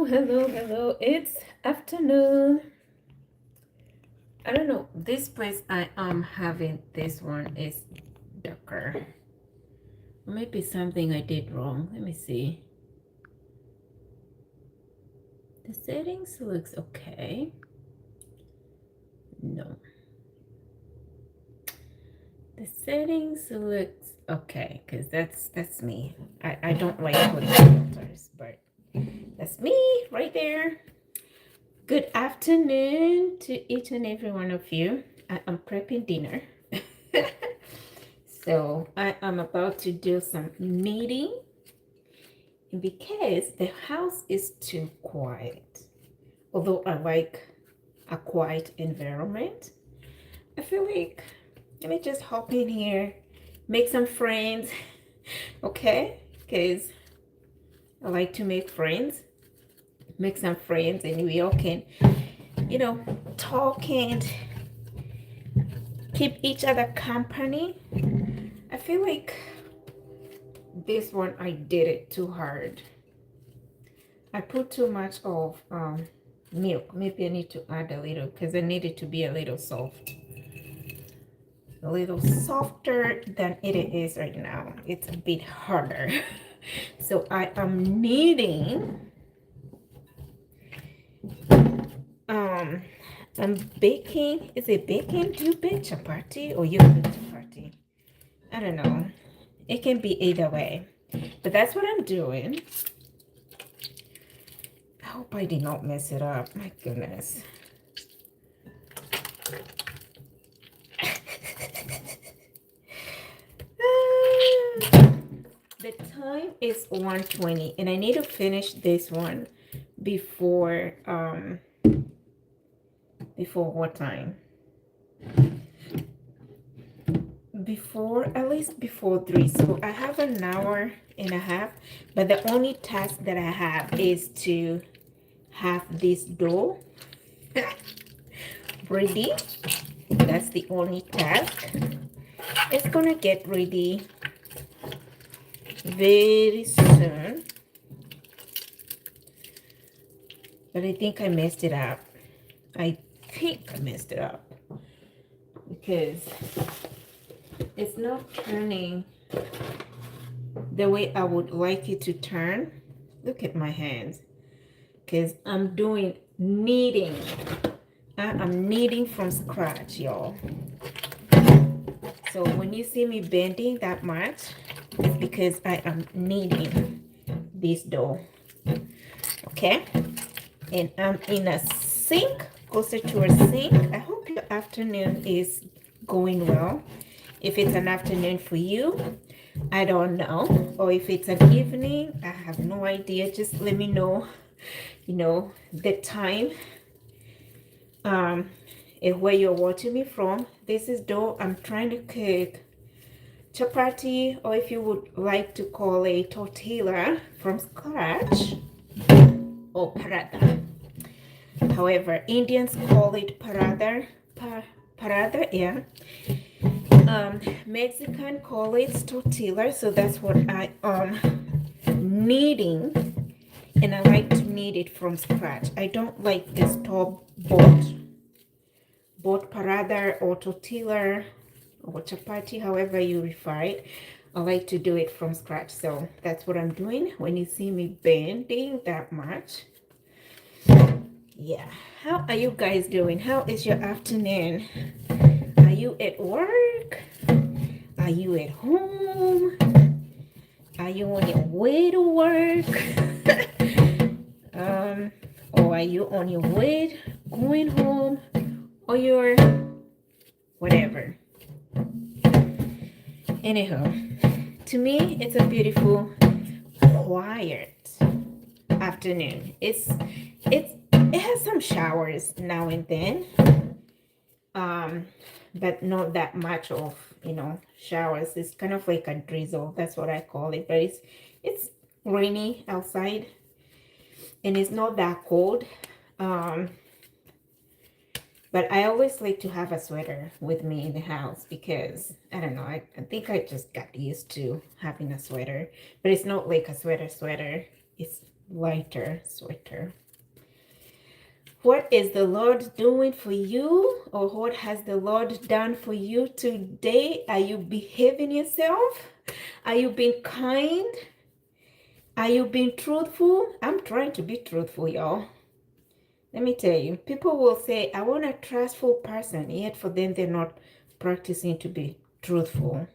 Hello. It's afternoon. I don't know. This place I am having this one is darker. Maybe something I did wrong. Let me see. The settings looks okay. No. The settings looks okay because that's me. I don't like putting filters, but that's me right there. Good afternoon to each and every one of you. I am prepping dinner. So I am about to do some knitting because the house is too quiet. Although I like a quiet environment, I feel like let me just hop in here, make some friends, okay? Because I like to make some friends, and we all can, talk and keep each other company. I feel like this one I did it too hard. I put too much of milk. Maybe I need to add a little because I need it to be a little soft. A little softer than it is right now. It's a bit harder. So I am needing I'm baking. Is it baking? Do you bake chapati or you bake chapati? I don't know. It can be either way. But that's what I'm doing. I hope I did not mess it up. My goodness. The time is 1:20 and I need to finish this one before what time? Before at least before 3. So I have an hour and a half, but the only task that I have is to have this dough ready. That's the only task. It's gonna get ready very soon, but I think I messed it up. I think I messed it up because it's not turning the way I would like it to turn. Look at my hands because I'm doing kneading. I'm kneading from scratch, y'all. So when you see me bending that much, it's because I am kneading this dough. Okay, and I'm in a sink, closer to a sink. I hope your afternoon is going well. If it's an afternoon for you, I don't know. Or if it's an evening, I have no idea. Just let me know, the time and where you're watching me from. This is dough. I'm trying to cook chapati, or if you would like to call a tortilla from scratch, or paratha. However, Indians call it paratha. Paratha, yeah. Mexican call it tortilla, so that's what I am kneading, and I like to knead it from scratch. I don't like the store-bought paratha or tortilla or chapati, however you refer it. I like to do it from scratch, so that's what I'm doing. When you see me bending that much, yeah. How are you guys doing? How is your afternoon? Are you at work? Are you at home? Are you on your way to work? Or are you on your way going home? Or you're whatever. Anyhow, to me, it's a beautiful, quiet afternoon. It has some showers now and then, but not that much of showers. It's kind of like a drizzle. That's what I call it. But it's rainy outside, and it's not that cold. But I always like to have a sweater with me in the house because, I don't know, I think I just got used to having a sweater. But it's not like a sweater. It's lighter sweater. What is the Lord doing for you, or what has the Lord done for you today? Are you behaving yourself? Are you being kind? Are you being truthful? I'm trying to be truthful, y'all. Let me tell you, people will say, I want a trustful person, yet for them, they're not practicing to be truthful.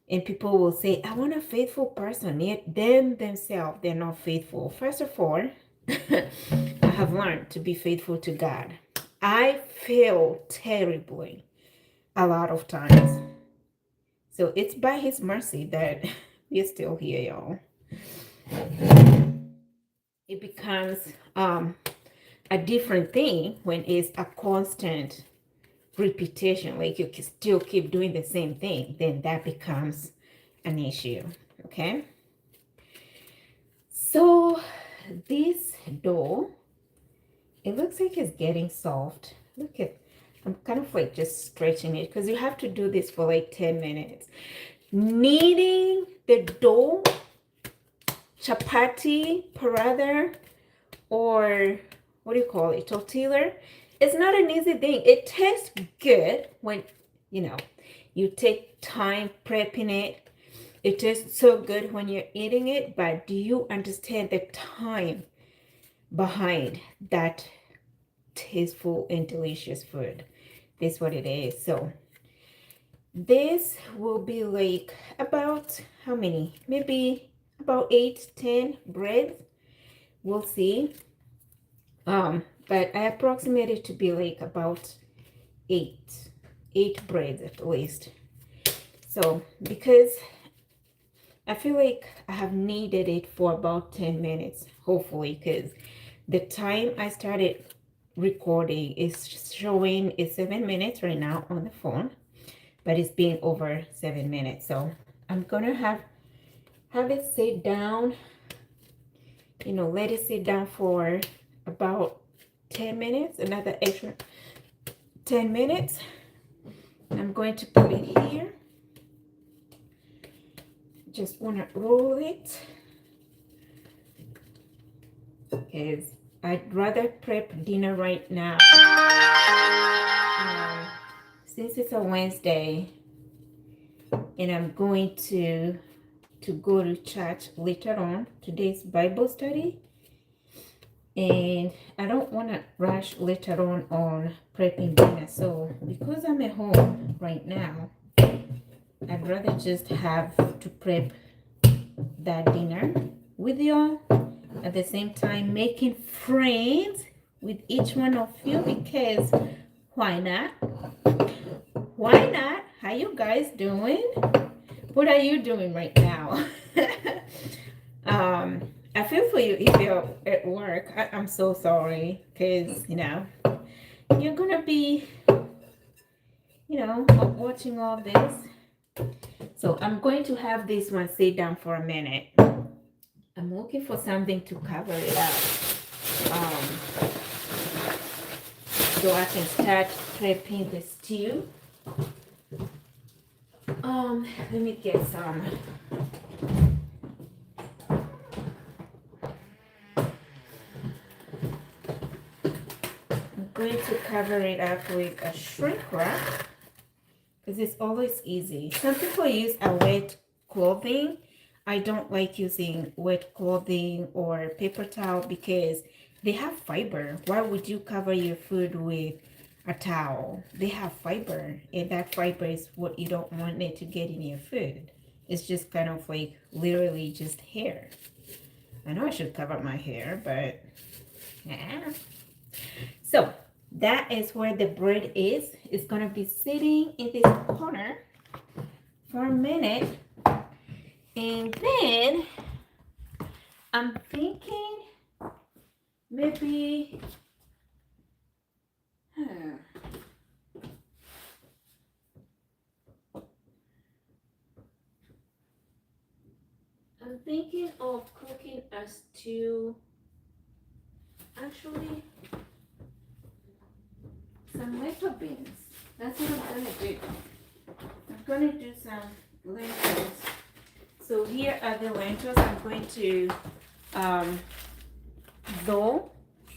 And people will say, I want a faithful person, yet them themselves, they're not faithful. First of all, I have learned to be faithful to God. I fail terribly a lot of times. So it's by his mercy that we're still here, y'all. It becomes a different thing when it's a constant repetition, like you can still keep doing the same thing, then that becomes an issue. Okay, so this dough, it looks like it's getting soft. Look at, I'm kind of like just stretching it because you have to do this for like 10 minutes. Kneading the dough, chapati, paratha, or what do you call it, tortilla, it's not an easy thing. It tastes good when, you know, you take time prepping it. It tastes so good when you're eating it, but do you understand the time behind that tasteful and delicious food? This is what it is. So this will be like about how many? Maybe about 8-10 breads. We'll see. But I approximate it to be like about eight breads at least. So because I feel like I have kneaded it for about 10 minutes, hopefully, because the time I started recording is showing is 7 minutes right now on the phone, but it's been over 7 minutes. So I'm gonna have it sit down, you know, let it sit down for about 10 minutes, another extra 10 minutes. I'm going to put it here. Just want to roll it because I'd rather prep dinner right now. Since it's a Wednesday and I'm going to go to church later on, today's Bible study, and I don't want to rush later on prepping dinner. So because I'm at home right now, I'd rather just have to prep that dinner with y'all, at the same time making friends with each one of you, because why not? Why not? How you guys doing? What are you doing right now? I feel for you if you're at work. I'm so sorry, because you know you're gonna be, you know, watching all this. So I'm going to have this one sit down for a minute. I'm looking for something to cover it up, so I can start prepping the stew. Let me get some. I'm going to cover it up with a shrink wrap because it's always easy. Some people use a wet clothing. I don't like using wet clothing or paper towel because they have fiber. Why would you cover your food with a towel? They have fiber, and that fiber is what you don't want it to get in your food. It's just kind of like literally just hair. I know I should cover my hair, but yeah. So that is where the bread is. It's gonna be sitting in this corner for a minute, and then I'm thinking maybe I'm thinking of cooking a stew. Actually, some lentil beans. That's what I'm gonna do. I'm gonna do some lentils. So here are the lentils I'm going to um, dough,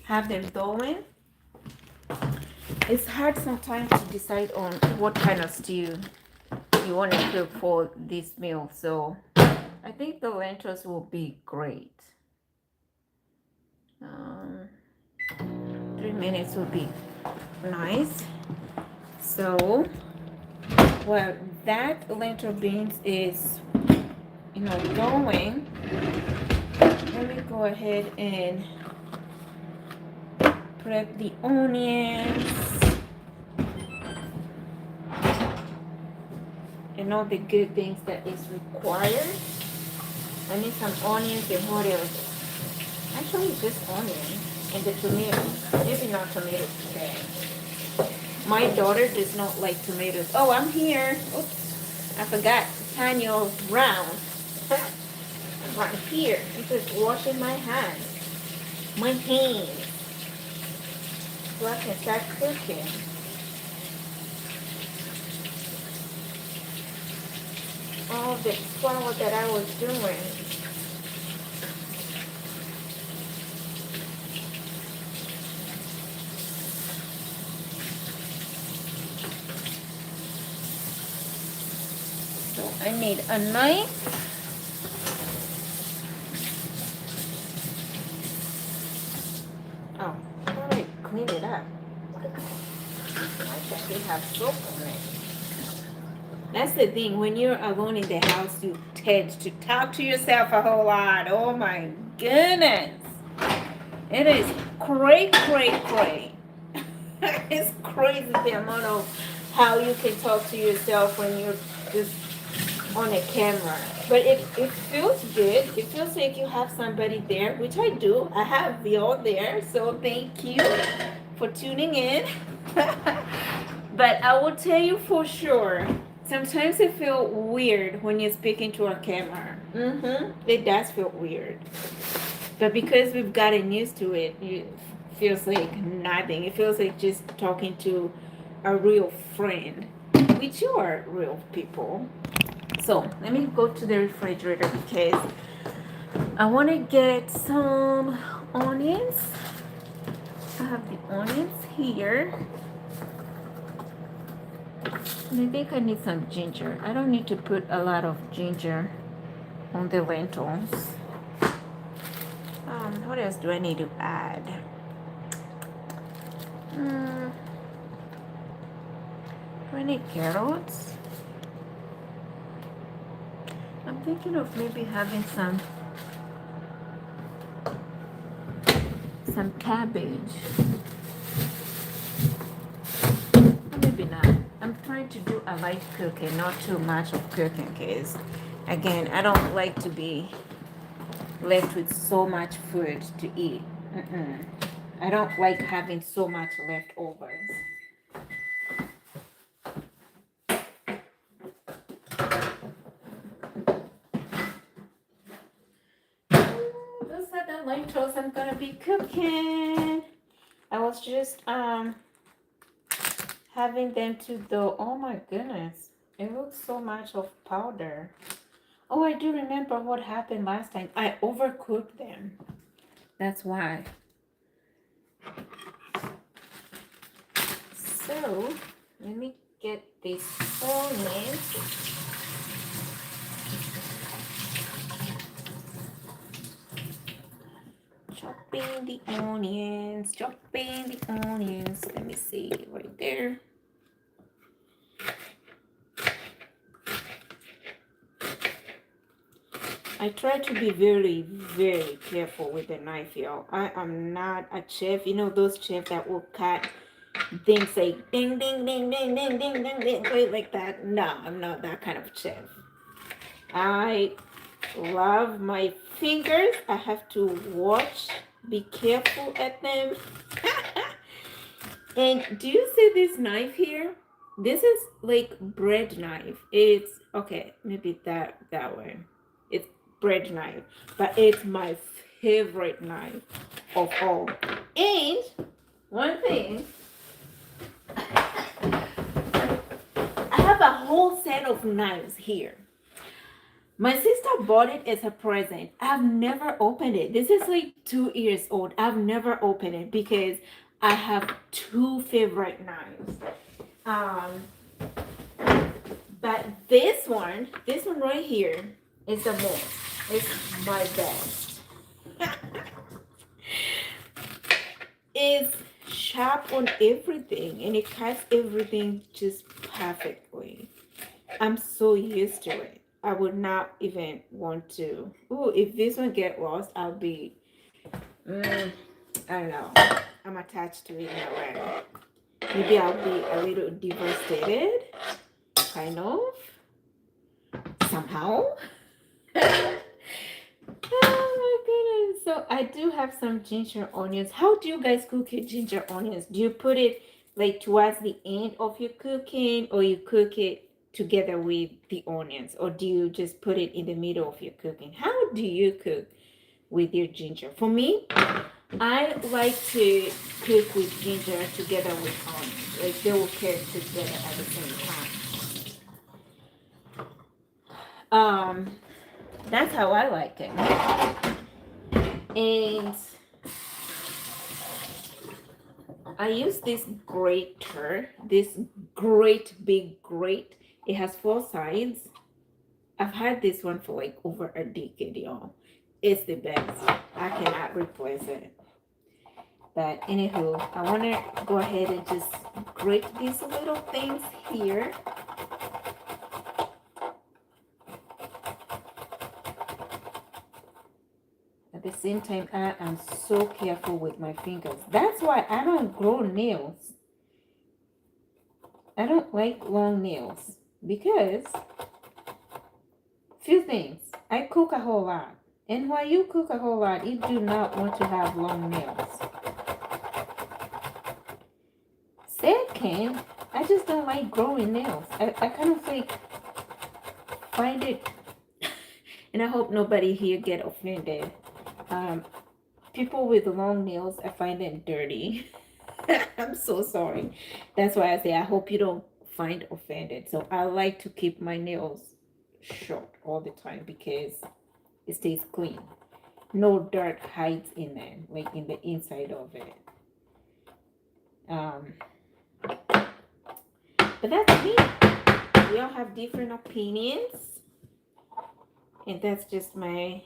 have them dough. It's hard sometimes to decide on what kind of stew you want to cook for this meal. So I think the lentils will be great. Um, 3 minutes would be nice. So, well, that lentil beans is, going. Let me go ahead and prep the onions and all the good things that is required. I need some onions and what else? Actually, just onions and the tomatoes. Maybe not tomatoes today. My daughter does not like tomatoes. Oh, I'm here. Oops, I forgot to turn you around. I'm right here. I'm just washing my hands. My hands. So I can start cooking. All the flour that I was doing. So I need a knife. Oh, I thought I cleaned it up. I think we have soap on it. That's the thing. When you're alone in the house, you tend to talk to yourself a whole lot. Oh my goodness. It is cray. It's crazy the amount of how you can talk to yourself when you're just on a camera. But it feels good. It feels like you have somebody there, which I do. I have you all there. So thank you for tuning in. But I will tell you for sure, sometimes it feels weird when you're speaking to a camera. It does feel weird. But because we've gotten used to it, it feels like nothing. It feels like just talking to a real friend, which you are real people. So let me go to the refrigerator because I want to get some onions. I have the onions here. And I think I need some ginger. I don't need to put a lot of ginger on the lentils. What else do I need to add? Do I need carrots? I'm thinking of maybe having some cabbage. Or maybe not. I'm trying to do a light cooking, not too much of cooking, because again, I don't like to be left with so much food to eat. I don't like having so much leftovers. Those are the lentils I'm gonna be cooking. I was just having them to the, oh my goodness, it looks so much of powder. Oh, I do remember what happened last time. I overcooked them. That's why. So let me get this onion. Chopping the onions, chopping the onions. Let me see right there. I try to be very, very careful with the knife, y'all. I am not a chef. You know those chefs that will cut things like ding, ding, ding, ding, ding, ding, ding, ding, like that. No, I'm not that kind of chef. I love my fingers. I have to watch, be careful at them. And do you see this knife here? This is like bread knife. It's okay, maybe that way. It's bread knife, but it's my favorite knife of all. And one thing, I have a whole set of knives here. My sister bought it as a present. I've never opened it. This is like 2 years old. I've never opened it because I have two favorite knives. Um, but this one right here is the most. It's my best. It's sharp on everything and it cuts everything just perfectly. I'm so used to it. I would not even want to. Oh, if this one get lost, I'll be, I don't know. I'm attached to it in a way. Maybe I'll be a little devastated, kind of, somehow. Oh my goodness. So I do have some ginger onions. How do you guys cook your ginger onions? Do you put it like towards the end of your cooking, or you cook it together with the onions, or do you just put it in the middle of your cooking? How do you cook with your ginger? For me, I like to cook with ginger together with onions. Like they will cook together at the same time. That's how I like it. And I use this grater, this great big grate. It has 4 sides. I've had this one for like over a decade, y'all. It's the best. I cannot replace it. But anywho, I want to go ahead and just grate these little things here. At the same time, I am so careful with my fingers. That's why I don't grow nails. I don't like long nails because few things. I cook a whole lot. And while you cook a whole lot, you do not want to have long nails. Second, I just don't like growing nails. I kind of like find it, and I hope nobody here get offended. People with long nails, I find them dirty. I'm so sorry. That's why I say I hope you don't find offended. So I like to keep my nails short all the time because it stays clean. No dirt hides in there, like in the inside of it. But that's me. We all have different opinions, and that's just my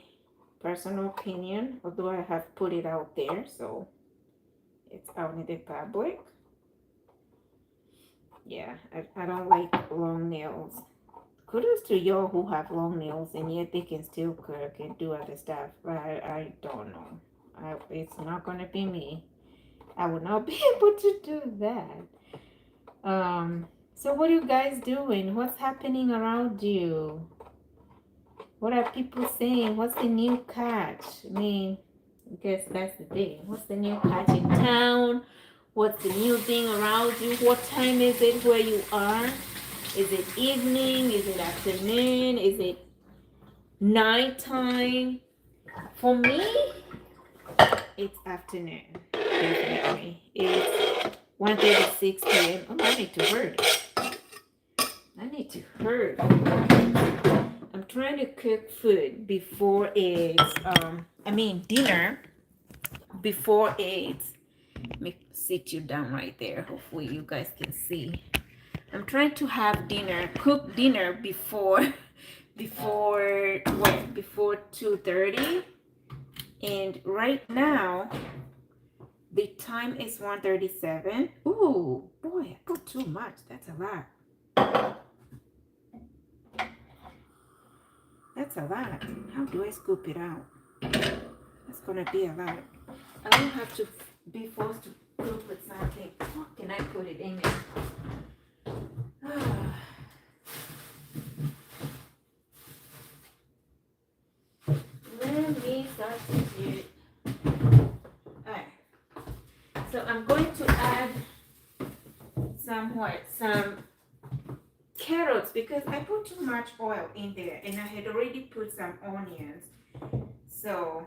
personal opinion, although I have put it out there, so it's out in the public. Yeah, I don't like long nails. Kudos to y'all who have long nails and yet they can still cook and do other stuff. But I don't know. It's not gonna be me. I will not be able to do that. So what are you guys doing? What's happening around you? What are people saying? What's the new catch? I mean, I guess that's the thing. What's the new catch in town? What's the new thing around you? What time is it where you are? Is it evening? Is it afternoon? Is it nighttime? For me, it's afternoon. Definitely. It's 1:36 p.m. Oh, I need to hurry. I need to hurry. I'm trying to cook food before it's, dinner before it's, let me sit you down right there. Hopefully you guys can see. I'm trying to have dinner, cook dinner before 2:30. And right now, the time is 1:37. Ooh, boy, I put too much. That's a lot. That's a lot. How do I scoop it out? That's gonna be a lot. I don't have to be forced to cook with something. How can I put it in there? Let me substitute. Alright. So I'm going to add some carrots because I put too much oil in there and I had already put some onions. So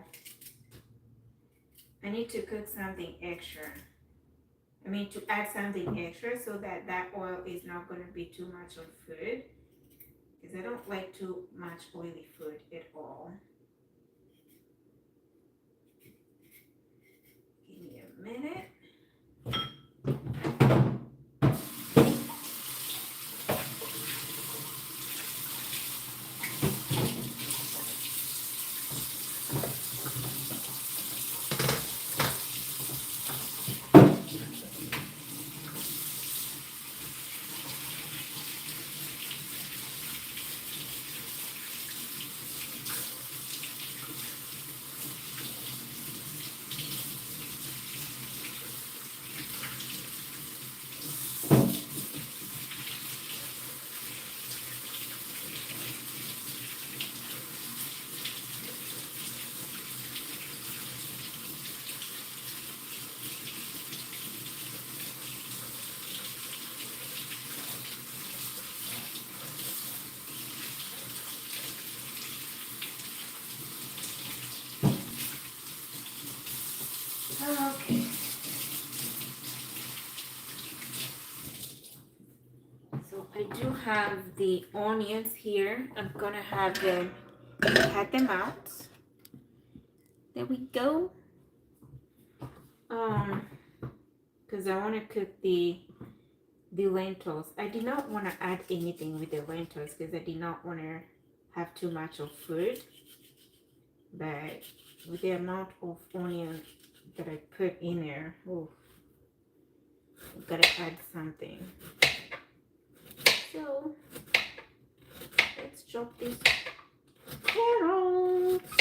I need to cook something extra. To add something extra so that oil is not going to be too much on food. because I don't like too much oily food at all. Give me a minute. Okay. So I do have the onions here. I'm gonna have them cut them out. There we go. Because I want to cook the lentils. I did not want to add anything with the lentils because I did not want to have too much of food. But with the amount of onion that I put in there, oh, I've got to add something. So let's chop these carrots.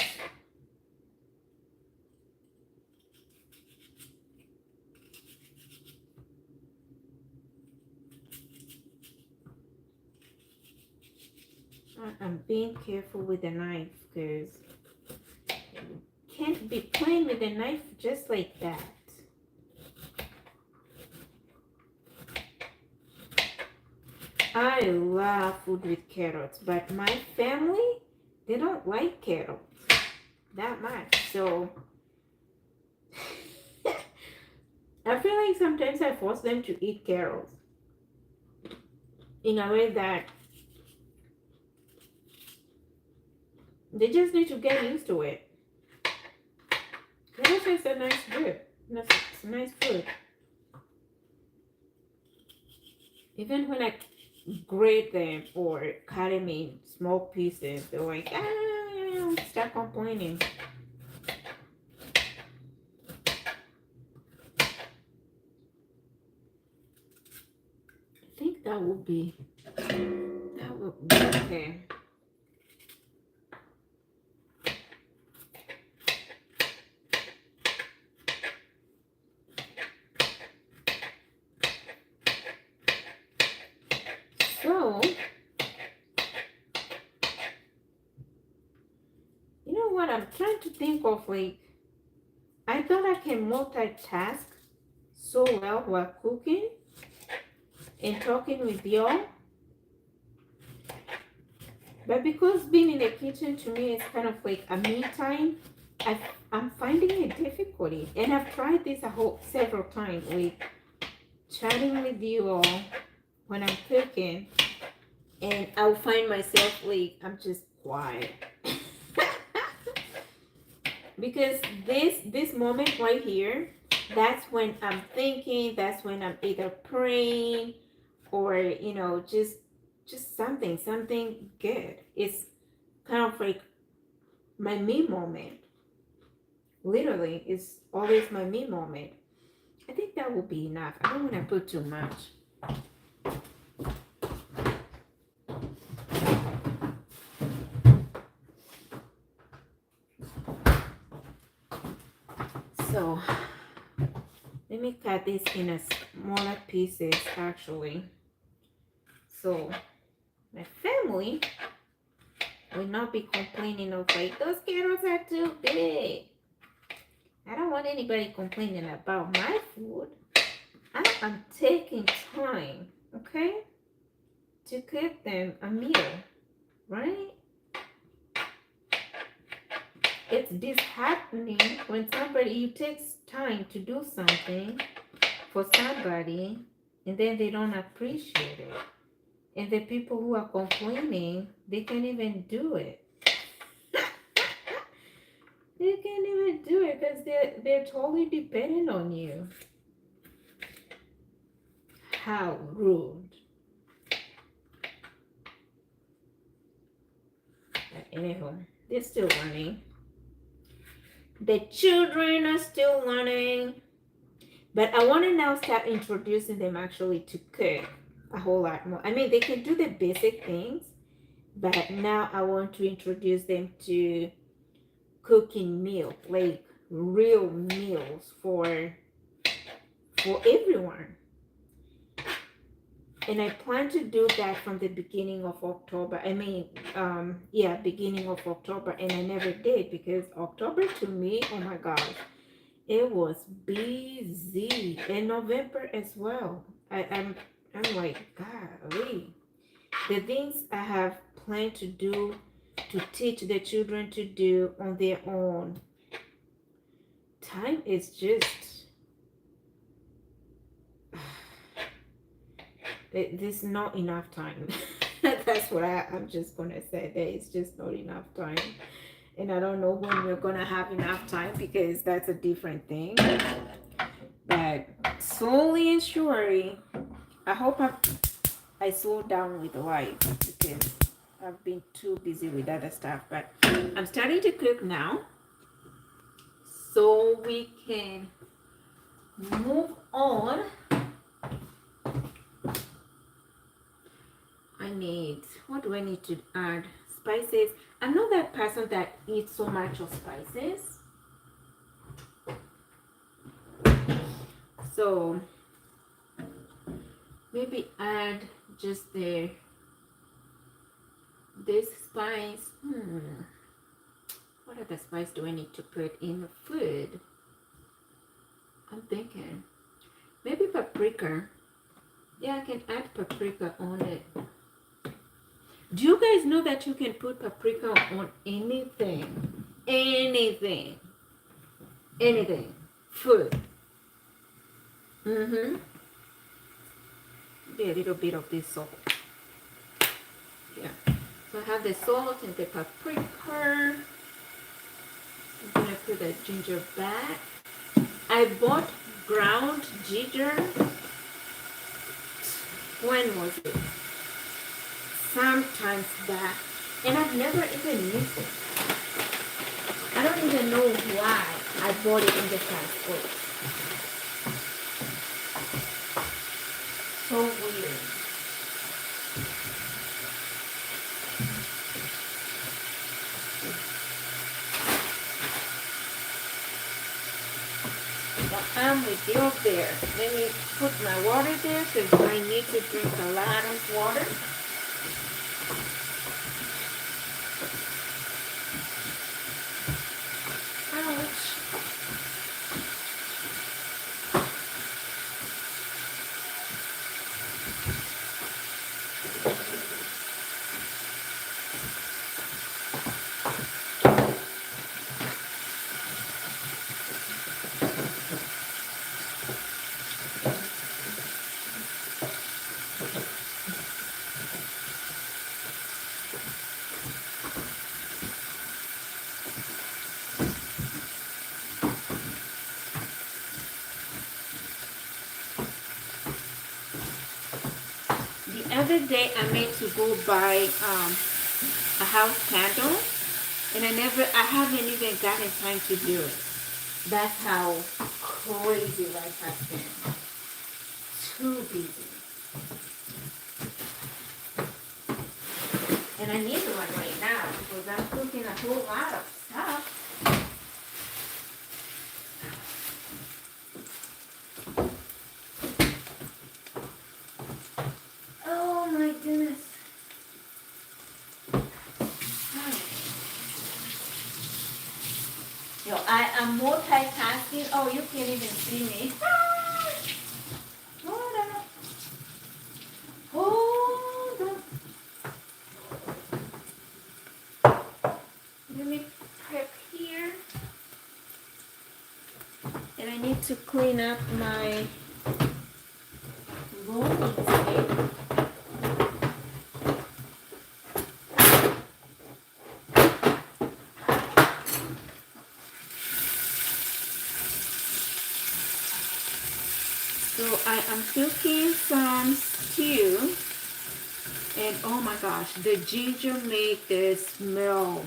I'm being careful with the knife because you can't be playing with the knife just like that. I love food with carrots, but my family, they don't like carrots that much. So I feel like sometimes I force them to eat carrots in a way that they just need to get used to it. Carrots is a nice food. It's a nice food. Even when I grate them or cut them in small pieces, they're like, stop complaining. I think that will be okay. So, you know what? I'm trying to think of, like, I thought I can multitask so well while cooking and talking with y'all. But because being in the kitchen to me is kind of like a me time, I'm finding it difficulty. And I've tried this several times, like chatting with you all when I'm cooking, and I'll find myself like I'm just quiet. Because this moment right here, that's when I'm thinking, that's when I'm either praying or just something good. It's kind of like my me moment. Literally, it's always my me moment. I think that will be enough. I don't want to put too much. So let me cut this in a smaller pieces actually. So my family will not be complaining of like those carrots are too big. I don't want anybody complaining about my food. I'm taking time, okay, to cook them a meal, right? It's disheartening when somebody takes time to do something for somebody and then they don't appreciate it. And the people who are complaining, they can't even do it. They can't even do it because they're totally dependent on you. How rude. But anyhow, they're still learning. The children are still learning. But I want to now start introducing them actually to cook a whole lot more. I mean, they can do the basic things, but now I want to introduce them to cooking meal, like real meals for everyone. And I plan to do that from the beginning of October. I mean, yeah, beginning of October, and I never did because October to me, oh my gosh, it was busy, and November as well. I'm like, golly, the things I have planned to do to teach the children to do on their own. Time is just there's not enough time. That's what I'm just gonna say. There is just not enough time, and I don't know when we're gonna have enough time because that's a different thing. But slowly and surely, I hope I slow down with life because I've been too busy with other stuff. But I'm starting to cook now so we can move on. What do I need to add? Spices. I'm not that person that eats so much of spices. So maybe add just this spice. What other spice do I need to put in the food? I'm thinking maybe paprika. Yeah, I can add paprika on it. Do you guys know that you can put paprika on anything? Anything. Anything. Food. Maybe a little bit of this salt. Yeah. So I have the salt and the paprika. I'm gonna put the ginger back. I bought ground ginger. When was it? Sometimes back, and I've never even used it. I don't even know why I bought it in the first place. So weird. But I'm with you up there. Let me put my water there because I need to drink a lot of water. The other day I meant to go buy a house candle, and I haven't even gotten time to do it. That's how crazy life has been. Too busy. And I need one right now because I'm cooking a whole lot of stuff. Oh my goodness. Yo, I am multitasking. Oh, you can't even see me. Hold on. Hold on. Let me prep here. And I need to clean up my rolling stick. So I am cooking some stew, and oh my gosh, the ginger make the smell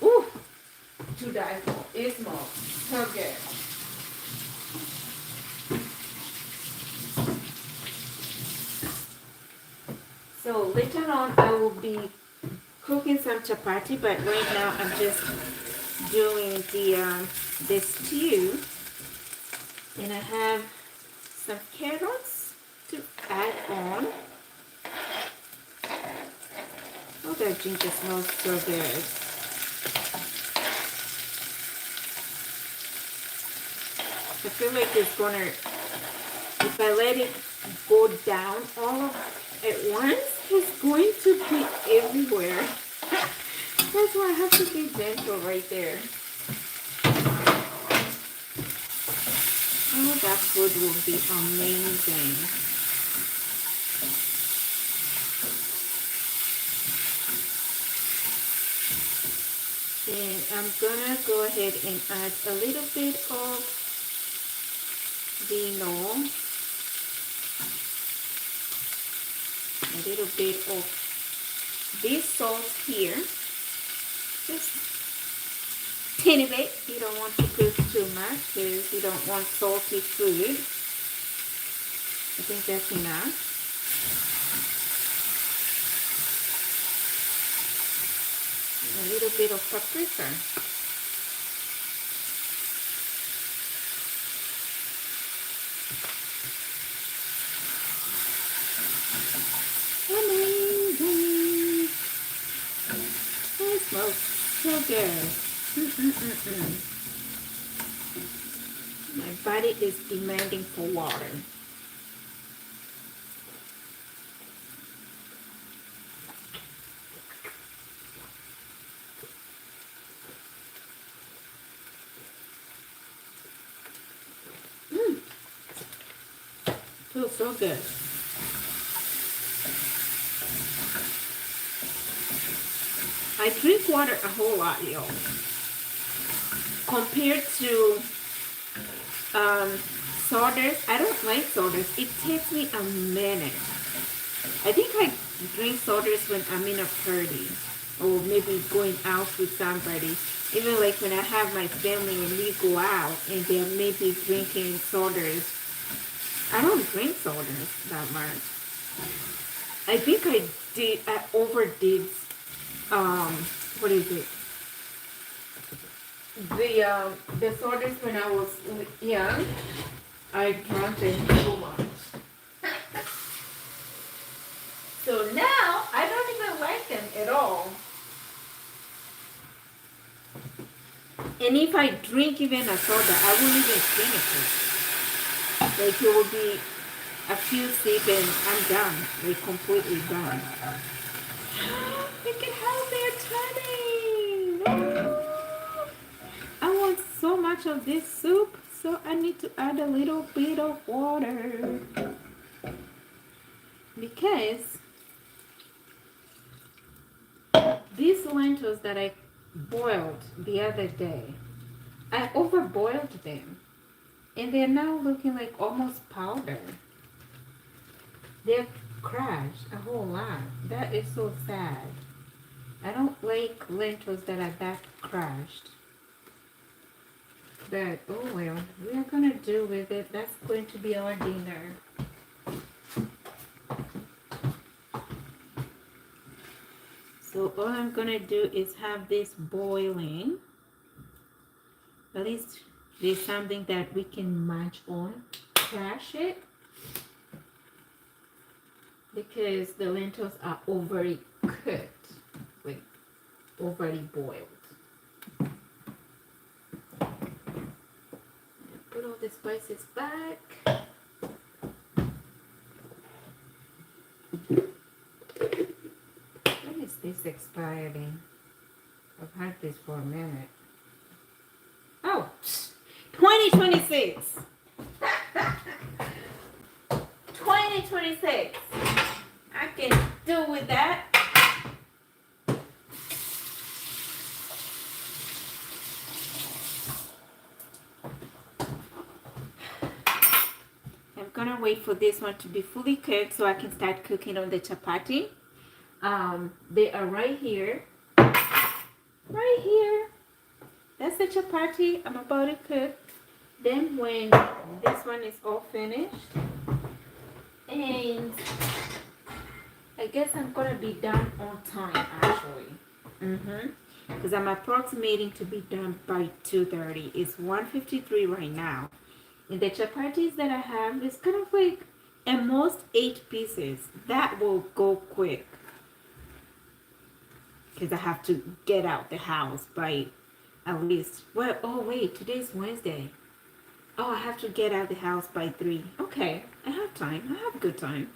ooh, to die for. It smells so good. So later on I will be cooking some chapati, but right now I'm just doing the stew, and I have some carrots to add on. Oh, that ginger smells so good. I feel like it's gonna, if I let it go down all at once, it's going to be everywhere. That's why I have to be gentle right there. Oh, that food will be amazing. And I'm gonna go ahead and add a little bit of vino, a little bit of this sauce here, just teeny bit. You don't want to cook too much because you don't want salty food. I think that's enough. A little bit of paprika. Amazing! It smells so good. My body is demanding for water. Feels so good. I drink water a whole lot, y'all. Compared to sodas, I don't like sodas. It takes me a minute. I think I drink sodas when I'm in a party or maybe going out with somebody. Even like when I have my family and we go out and they're maybe drinking sodas. I don't drink sodas that much. I think I overdid, what is it? The sodas when I was young, I drank them too much. So now, I don't even like them at all. And if I drink even a soda, I won't even finish it. Like it will be a few sips and I'm done. Like completely done. Look at how they're turning. Oh, I want so much of this soup, so I need to add a little bit of water. Because these lentils that I boiled the other day, I overboiled them. And they're now looking like almost powder. They've crashed a whole lot. That is so sad. I don't like lentils that are that crashed. But, oh well, we are going to do with it. That's going to be our dinner. So all I'm going to do is have this boiling. At least there's something that we can munch on. Crash it. Because the lentils are overly cooked. Like, overly boiled. Put all the spices back. When is this expiring? I've had this for a minute. Oh, 2026. 2026. I can do with that. I'm gonna wait for this one to be fully cooked so I can start cooking on the chapati. They are right here. Right here. That's the chapati I'm about to cook. Then when this one is all finished, and I guess I'm gonna be done on time actually. Because I'm approximating to be done by 2:30. It's 1:53 right now. And the chapatis that I have is kind of like at most 8 pieces. That will go quick. Because I have to get out the house by at least, well, oh wait, today's Wednesday. Oh, I have to get out the house by 3. Okay, I have time. I have good time.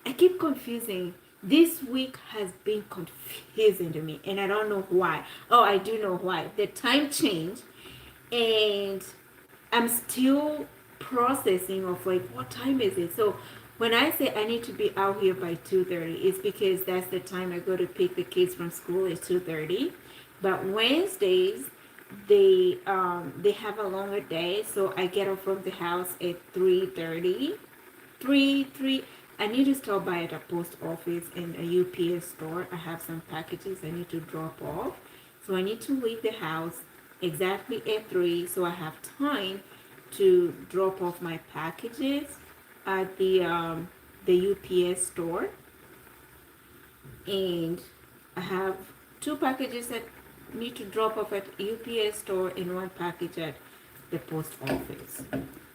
I keep confusing. This week has been confusing to me, and I don't know why. Oh, I do know why. The time changed, and I'm still processing of like, what time is it? So when I say I need to be out here by 2:30, it's because that's the time I go to pick the kids from school at 2:30. But Wednesdays, they have a longer day, so I get off from the house at 3:30. 3. I need to stop by at a post office and a UPS store. I have some packages I need to drop off. So I need to leave the house exactly at 3 so I have time to drop off my packages at the UPS store. And I have 2 packages that need to drop off at UPS store and 1 package at the post office.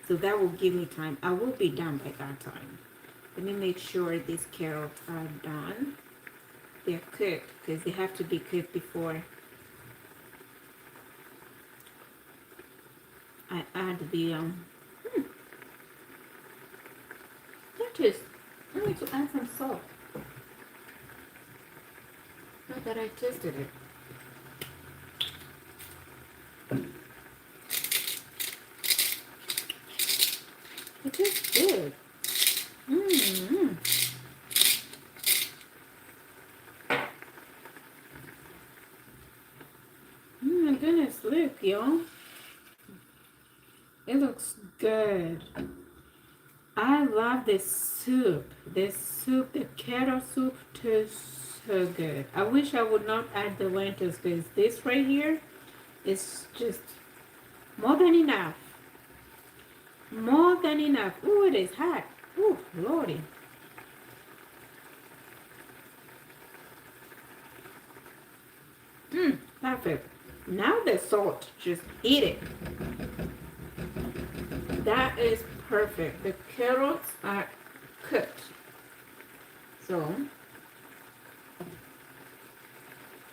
So that will give me time. I will be done by that time. Let me make sure these carrots are done. They're cooked because they have to be cooked before I add the lettuce. I need to add some salt. Not that I tasted it. It tastes good. My goodness, look, y'all. It looks good. I love this soup. This soup, the carrot soup, tastes so good. I wish I would not add the lentils because this right here is just more than enough. More than enough. Ooh, it is hot. Ooh, Lordy. Perfect. Now the salt, just eat it. That is perfect. The carrots are cooked. So,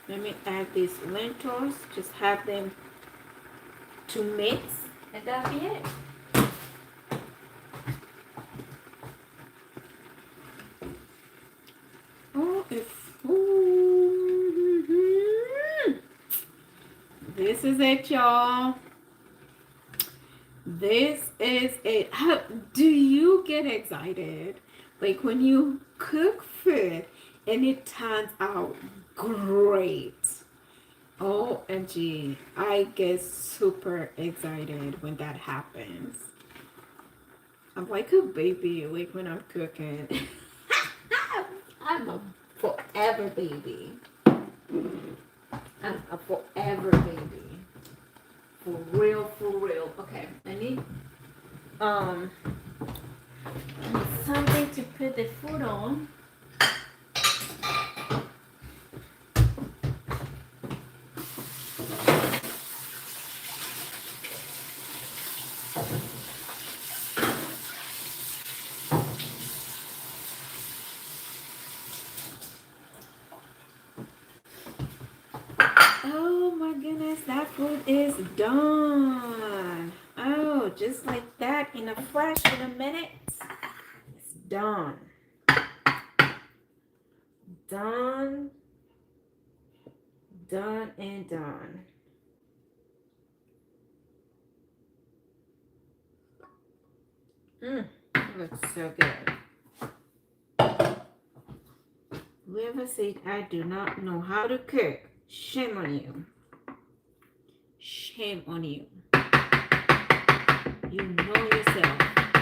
let me add these lentils. Just have them to mix, and that'll be it. Oh, this is it, y'all. This is it. How do you get excited? Like when you cook food and it turns out great. OMG. I get super excited when that happens. I'm like a baby like when I'm cooking. I'm a forever baby. I'm a forever baby. For real, for real. Okay, I need something to put the food on. Oh my goodness, that food is done. Oh, just like that, in a flash, in a minute, it's done. Done. Done and done. It looks so good. Whoever said I do not know how to cook, shame on you. Shame on you. You know yourself.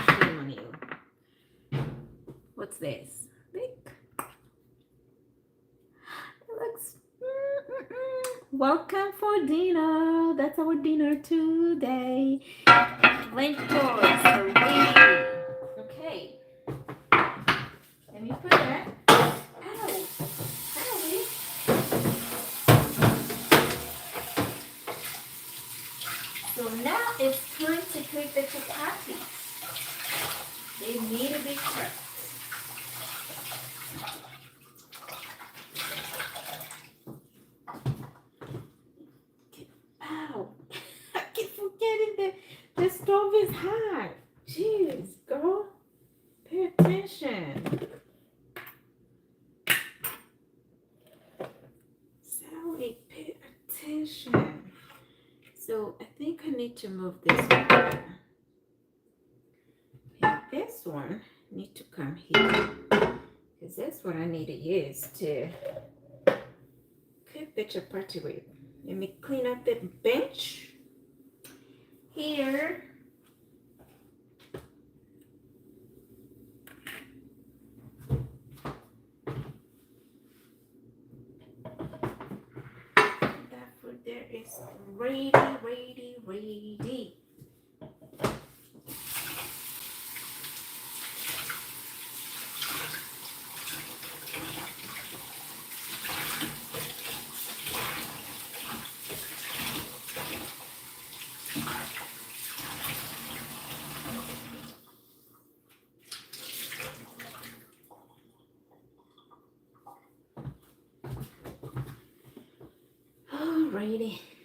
Shame on this? Look. It looks. Welcome for dinner. That's our dinner today. Lentils are ready. Okay. Let me put that. Ow. Owie. So now it's time to cook the chapatis. They need to be cooked. Ow. I keep forgetting that the stove is hot. Jeez, girl. Pay attention. Sally, pay attention. So I think I need to move this one. And this one need to come here. Because that's what I need to use to cook the chapati with. Let me clean up the bench here. That food there is ready, ready, ready. Alrighty.